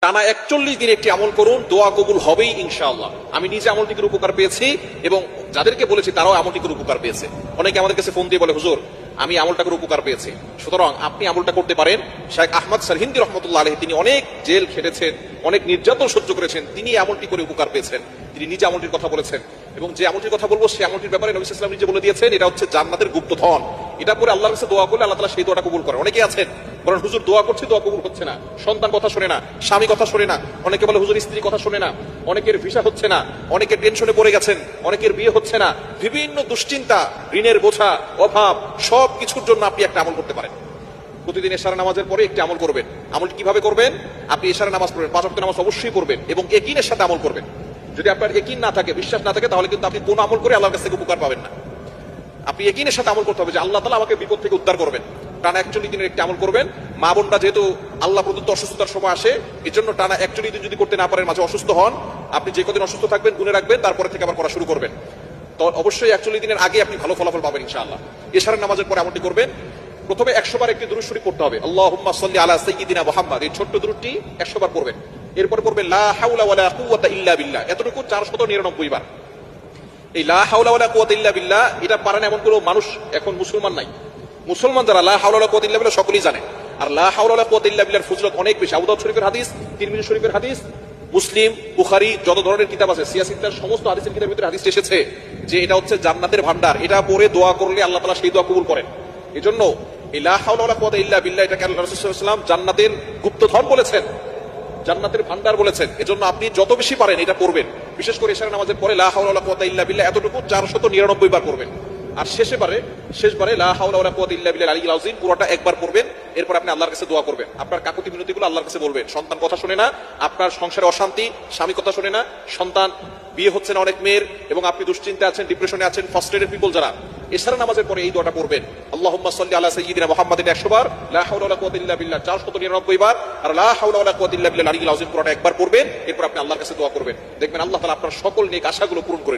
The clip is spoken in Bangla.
টানা 41 দিন একটি আমল করুন, দোয়া কবুল হবেই ইনশাআল্লাহ। আমি নিজে আমলটির উপকার পেয়েছি এবং যাদেরকে বলেছি তারাও আমলটির উপকার পেয়েছে। অনেকে আমাদের কাছে ফোন দিয়ে বলে, হুজুর আমি আমলটা করে উপকার পেয়েছি। সুতরাং আপনি আমলটা করতে পারেন। শেখ আহমদ সরহিন্দি রহমতুল্লাহ আলাইহি তিনি অনেক জেল খেটেছেন, অনেক নির্যাতন সহ্য করেছেন, তিনি আমলটি করে উপকার পেয়েছেন। তিনি নিজে আমলটির কথা বলেছেন এবং যে আমলটির কথা বলবো সেই আমলটির ব্যাপারে নবী সাল্লাল্লাহু আলাইহি ওয়াসাল্লাম নিজে বলে দিয়েছেন এটা হচ্ছে জান্নাতের গুপ্তধন। এটা করে আল্লাহর কাছে দোয়া করলে আল্লাহ তাআলা সেই দোয়াটা কবুল করেন। অনেকে আছেন বলেন, হুজুর দোয়া করছি দোয়া কবুল হচ্ছে না, সন্তান কথা শুনে না, স্বামী কথা শুনে না। অনেকে বলে হুজুর স্ত্রী কথা শুনে না, অনেকের ভিসা হচ্ছে না, অনেকের টেনশনে পড়ে গেছেন, অনেকের বিয়ে হচ্ছে না, বিভিন্ন দুশ্চিন্তা, ঋণের বোঝা, অভাব, সব কিছুর জন্য আপনি একটা আমল করতে পারেন। প্রতিদিন এশার নামাজের পরে একটি আমল করবেন। আমলটি কিভাবে করবেন? আপনি এশার নামাজ পড়বেন, 5 ওয়াক্ত নামাজ অবশ্যই পড়বেন এবং ইয়াকিনের সাথে আমল করবেন। যদি আপনার ইয়াকিন না থাকে, বিশ্বাস না থাকে, তাহলে কিন্তু আপনি কোন আমল করে আল্লাহর কাছ থেকে উপকার পাবেন না। আপনি ইয়াকিনের সাথে আমল করতে হবে যে আল্লাহ তাআলা আমাকে বিপদ থেকে উদ্ধার করবেন। টানা 41 দিনের একটি আমল করবেন। মা বোনরা যেহেতু আল্লাহ প্রদত্ত অসুস্থতার সময় আসে, এই জন্য টানা 41 দিন যদি করতে না পারেন, মাঝে অসুস্থ হন, আপনি যে কদিন অসুস্থ থাকবেন গুনে রাখবেন, তারপরে থেকে আবার করা শুরু করবেন। তো অবশ্যই 41 দিনের আগে আপনি ভালো ফলাফল পাবেন ইনশাআল্লাহ। এশারের নামাজের পরে আমলটি করবেন। প্রথমে 100 বার একটি দুরূদ শরীফ পড়তে হবে, আল্লাহুম্মা সাল্লি আলা সাইয়্যিদিনা মুহাম্মাদ। এই ছোট্ট দুরূদটি 100 বার পড়বেন। এরপর পড়বেন লা হাওলা ওয়ালা কুওয়াতা ইল্লা বিল্লাহ, এতটুকু 499 বার। এই লা হাওলা ওয়ালা কুওয়াতা ইল্লা বিল্লাহ এটা পারেন এমন কোনো মানুষ এখন মুসলমান নাই। মুসলমান যারা লা হাওলা ওয়ালা কুওয়াতা ইল্লা বিল্লাহ সকলেই জানে। আর লা হাওলা ওয়ালা কুওয়াতা ইল্লা বিল্লাহর ফজিলত অনেক বেশি। আবু দাউদ শরীফের হাদিস, তিরমিজি শরীফের হাদিস, মুসলিম, বুখারী যত ধরনের কিতাব আছে, সিয়াসিত্তার সমস্ত হাদিসের কিতাবের ভিতরে হাদিস এসেছে যে এটা হচ্ছে জান্নাতের ভান্ডার। এটা পড়ে দোয়া করলে আল্লাহ তাআলা সেই দোয়া কবুল করেন। এজন্য এই লা হাওলা ওয়ালা কুওয়াতা ইল্লা বিল্লাহ এটাকে আল্লাহ রাসূল সাল্লাল্লাহু আলাইহি ওয়াসাল্লাম জান্নাতের গুপ্তধন বলেছেন, জান্নাতের ভান্ডার বলেছেন। এজন্য আপনি যত বেশি পারেন এটা করবেন। বিশেষ করে এশার নামাজের পরে লা হাওলা ওয়ালা কুওয়াতা ইল্লা বিল্লাহ এতটুকু 499 বার করবেন। আর শেষবারে লা হাওলা ওয়ালা কুওয়াতা ইল্লা বিল্লাহ আলিয়্যিল আযীম পুরোটা একবার পড়বেন। এরপর আপনি আল্লাহর কাছে দোয়া করবেন, আপনার কাকুতি মিনতিগুলো আল্লাহর কাছে বলবেন। সন্তান কথা শুনে না, আপনার সংসারে অশান্তি, স্বামী কথা শুনে না, সন্তান বিয়ে হচ্ছে না অনেক মেয়ের, এবং আপনি দুশ্চিন্তা আছেন, ডিপ্রেশনে আছেন, ফার্স্টেডের পিপল যারা, এশার নামাজের পরে এই দোয়াটা পড়বেন। আল্লাহুম্মা সাল্লি আলা সাইয়্যিদিনা মুহাম্মাদিন 100 বার, লা হাওলা ওয়ালা কুওয়াতা ইল্লা বিল্লাহ 499 বার, আর লা হাওলা ওয়ালা কুওয়াতা ইল্লা বিল্লাহ আলিয়্যিল আযীম পুরোটা একবার পড়বেন। এরপর আপনি আল্লাহর কাছে দোয়া করবেন। দেখবেন আল্লাহ তাআলা আপনার সকল নেক আশাগুলো পূরণ করে দিবেন।